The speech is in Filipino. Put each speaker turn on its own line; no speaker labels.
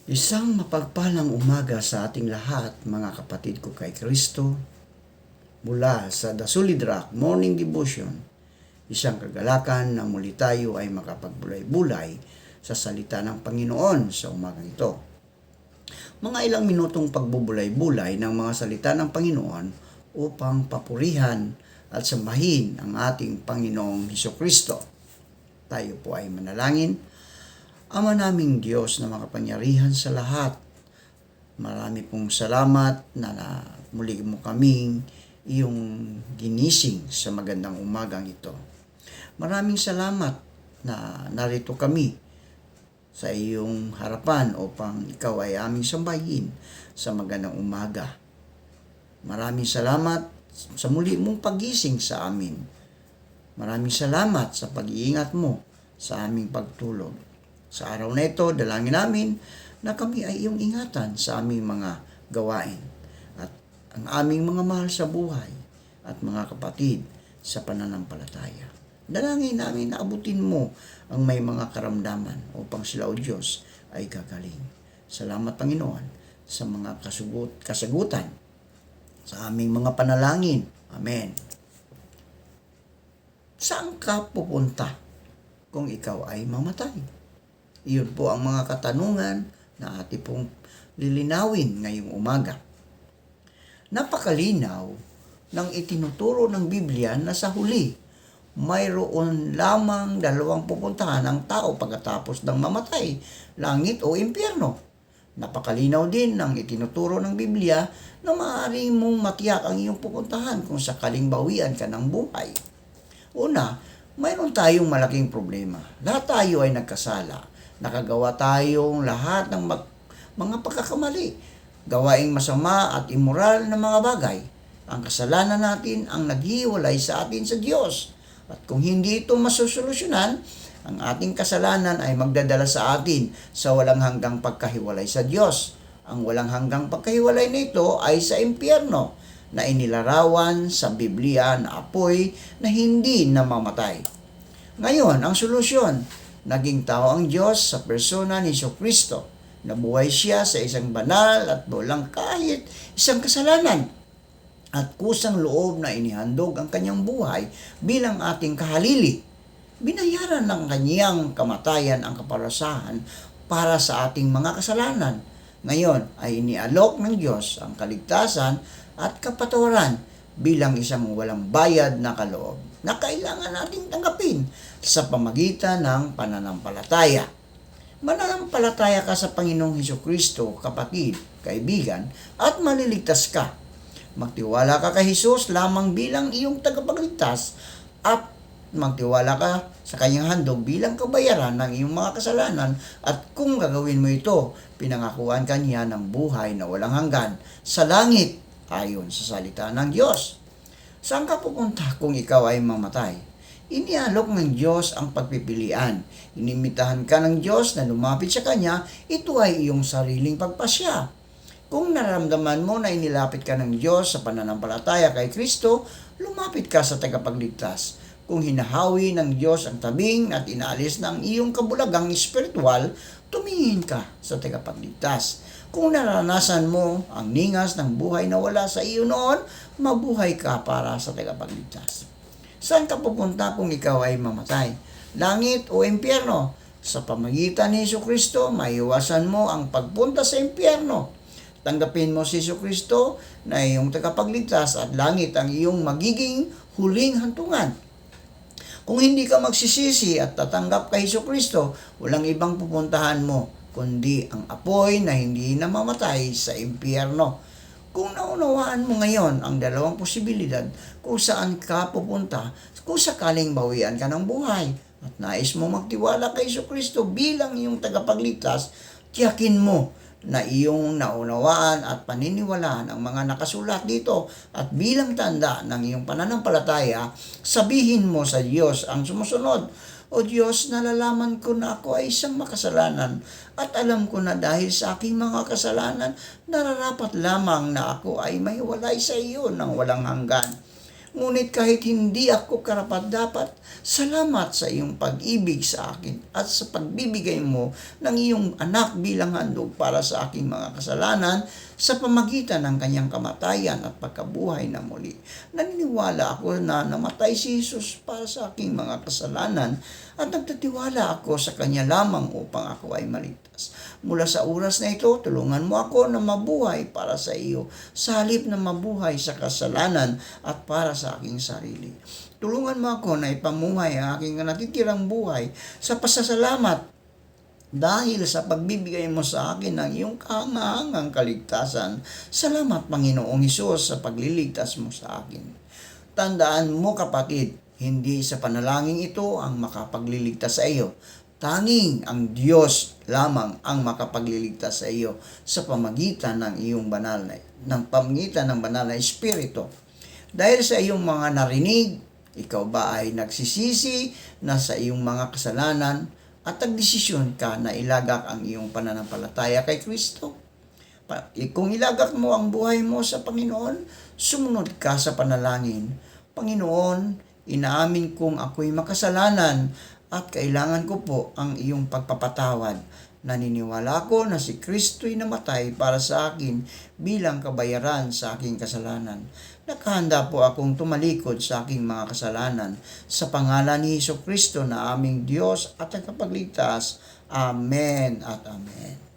Isang mapagpalang umaga sa ating lahat, mga kapatid ko kay Kristo, mula sa The Solid Rock Morning Devotion, isang kagalakan na muli tayo ay makapagbulay-bulay sa salita ng Panginoon sa umagang ito. Mga ilang minutong pagbubulay-bulay ng mga salita ng Panginoon upang papurihan at sambahin ang ating Panginoong Hesukristo. Tayo po ay manalangin. Ama naming Diyos na makapangyarihan sa lahat, marami pong salamat na muli mo kaming iyong ginising sa magandang umagang ito. Maraming salamat na narito kami sa iyong harapan upang ikaw ay aming sambahin sa magandang umaga. Maraming salamat sa muli mong pagising sa amin. Maraming salamat sa pag-iingat mo sa aming pagtulog. Sa araw na ito, dalangin namin na kami ay iyong ingatan sa aming mga gawain at ang aming mga mahal sa buhay at mga kapatid sa pananampalataya. Dalangin namin na abutin mo ang may mga karamdaman upang sila, O Diyos, ay gagaling. Salamat, Panginoon, sa mga kasagutan sa aming mga panalangin. Amen. Saan ka pupunta kung ikaw ay mamatay? Iyon po ang mga katanungan na ating pong lilinawin ngayong umaga. Napakalinaw ng itinuturo ng Biblia na sa huli, mayroon lamang dalawang pupuntahan ng tao pagkatapos ng mamatay, langit o impyerno. Napakalinaw din ng itinuturo ng Biblia na maaaring mong matiyak ang iyong pupuntahan kung sakaling bawian ka ng buhay. Una, mayroon tayong malaking problema. Lahat tayo ay nagkasala. Nakagawa tayong lahat ng mga pagkakamali, gawaing masama at immoral na mga bagay. Ang kasalanan natin ang naghiwalay sa atin sa Diyos. At kung hindi ito masusolusyonan, ang ating kasalanan ay magdadala sa atin sa walang hanggang pagkahiwalay sa Diyos. Ang walang hanggang pagkahiwalay nito ay sa impyerno na inilarawan sa Biblia na apoy na hindi namamatay. Ngayon, ang solusyon, naging tao ang Diyos sa persona ni Hesukristo. Nabuhay siya sa isang banal at walang kahit isang kasalanan. At kusang loob na inihandog ang kanyang buhay bilang ating kahalili. Binayaran ng kanyang kamatayan ang kaparasahan para sa ating mga kasalanan. Ngayon ay inialok ng Diyos ang kaligtasan at kapatawaran bilang isang walang bayad na kaloob na kailangan nating tanggapin sa pamagitan ng pananampalataya. Mananampalataya ka sa Panginoong Hesukristo, kapatid, kaibigan, at maliligtas ka. Magtiwala ka kay Jesus lamang bilang iyong tagapagligtas at magtiwala ka sa kanyang handog bilang kabayaran ng iyong mga kasalanan at kung gagawin mo ito, pinangakuan ka niya ng buhay na walang hanggan sa langit ayon sa salita ng Diyos. Saan ka pupunta kung ikaw ay mamatay? Inialok ng Diyos ang pagpipilian. Inimitahan ka ng Diyos na lumapit sa Kanya, ito ay iyong sariling pagpasya. Kung nararamdaman mo na inilapit ka ng Diyos sa pananampalataya kay Kristo, lumapit ka sa tagapagligtas. Kung hinahawi ng Diyos ang tabing at inaalis ng iyong kabulagang espiritual, tumingin ka sa tagapagligtas. Kung naranasan mo ang ningas ng buhay na wala sa iyo noon, mabuhay ka para sa tagapagligtas. Saan ka pupunta kung ikaw ay mamatay? Langit o impyerno? Sa pamagitan ni Hesukristo, maiwasan mo ang pagpunta sa impyerno. Tanggapin mo si Hesukristo na iyong tagapagligtas at langit ang iyong magiging huling hantungan. Kung hindi ka magsisisi at tatanggap kay Hesukristo, walang ibang pupuntahan mo kundi ang apoy na hindi namamatay sa impyerno. Kung naunawaan mo ngayon ang dalawang posibilidad kung saan ka pupunta, kung sakaling bawian ka ng buhay at nais mo magtiwala kay Hesukristo bilang iyong tagapagligtas, tiyakin mo na iyong naunawaan at paniniwalaan ang mga nakasulat dito at bilang tanda ng iyong pananampalataya, sabihin mo sa Diyos ang sumusunod: O Diyos, nalalaman ko na ako ay isang makasalanan at alam ko na dahil sa aking mga kasalanan, nararapat lamang na ako ay mahiwalay sa iyo ng walang hanggan. Ngunit kahit hindi ako karapat-dapat, salamat sa iyong pag-ibig sa akin at sa pagbibigay mo ng iyong anak bilang handog para sa aking mga kasalanan sa pamagitan ng kanyang kamatayan at pagkabuhay na muli. Naniniwala ako na namatay si Jesus para sa aking mga kasalanan at nagtatiwala ako sa kanya lamang upang ako ay maligtas. Mula sa oras na ito, tulungan mo ako na mabuhay para sa iyo, sa halip na mabuhay sa kasalanan at para sa aking sarili. Tulungan mo ako na ipamuhay ang aking natitirang buhay sa pasasalamat dahil sa pagbibigay mo sa akin ng iyong kahangahangang kaligtasan. Salamat, Panginoong Hesus, sa pagliligtas mo sa akin. Tandaan mo, kapatid, hindi sa panalangin ito ang makapagliligtas sa iyo. Tanging ang Diyos lamang ang makapagliligtas sa iyo sa pamagitan ng iyong banal ng banal na Espiritu. Dahil sa iyong mga narinig, ikaw ba ay nagsisisi na sa iyong mga kasalanan at nagdesisyon ka na ilagak ang iyong pananampalataya kay Kristo? Kung ilagak mo ang buhay mo sa Panginoon, sumunod ka sa panalangin. Panginoon, inaamin kong ako'y makasalanan at kailangan ko po ang iyong pagpapatawad. Naniniwala ko na si Kristo'y namatay para sa akin bilang kabayaran sa aking kasalanan. Nakahanda po akong tumalikod sa aking mga kasalanan sa pangalan ni Hesus Kristo na aming Diyos at tagapagligtas. Amen at amen.